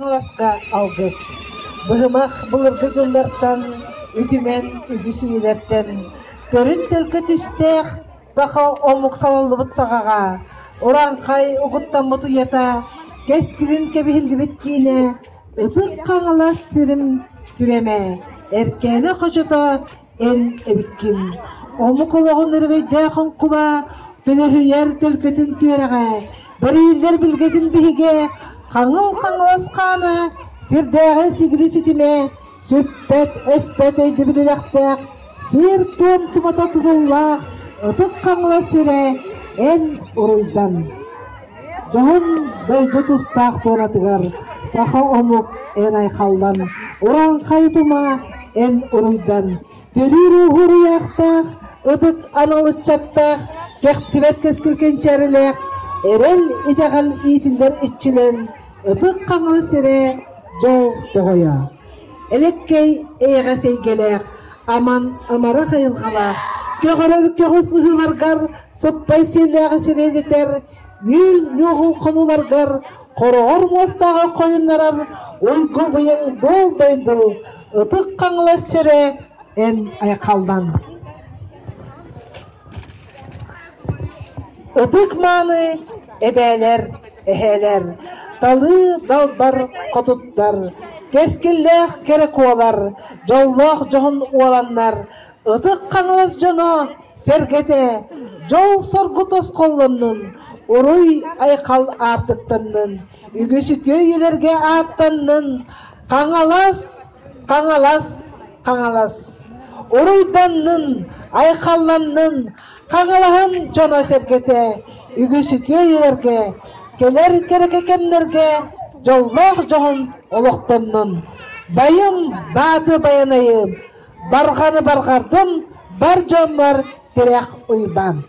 Аңласка алгыс. Быһымах былыргы жыллартан, үтүмен үгүсүйлерден, төрүн төлкө түстех, саха омук салалыбыт сагага, уранкай угуттан ята, кескилин кебихилдибит кийне, ыпык каңалас сирим сиреме, эркене хожото эн эбиккин. Омук ологун ырвейдэ хонкула, төлөһүйер төлкөтүн түөрәгә, бәрилер билгетин биһиге, Қаңыл-қаңылас қаны, сирдәғі сигілі сетіме, сөппәт, өспәт өйді біліләқтәқ, сир туым тұмата тұдыллақ, ұтық қаңылас сөре, ән ұруйдан. Жоғын дөйді тұстақ торатығар, саха омық ән айқалдан, уран қайтыма ән ұруйдан. Төрі рухыры яқтақ, ұтық анылыс чаттақ, кәқтібет кескілкен чәрілек, әрел идеғал итілдер итчілен, Ыпык қаңылы сире жол тоғоя. Элеккей эйға сейгелек, аман амара қайылғалақ. Көгірір көгіс ұғыларғар, соппай селяғы сиредетер, нүл нүғыл қонуларғар, қорғыр мостағы қойынларар, ойғы бұйын дол-дойдыл. Ыпык қаңылы сире ән айқалдан. Ыпык маны әбәлер, әхәлер, талы далбар қотуттар, кескілләқ керек уалар, жоллақ жоғын уаланнар, ұтық қаңылыз жона сергете, жол соргутос қолынның, ұруй айқал артықтынның, үгісіте елерге аттынның, қаңалас, қаңалас, қаңалас, ұруйданның, айқалланның, қаңалағын жона сергете, үгісіте елерге, келер керек екенлерге жоллақ жоғын олықтымның. Байым баты баянайым, барғаны барғардым, бар жомар терек ұйбан.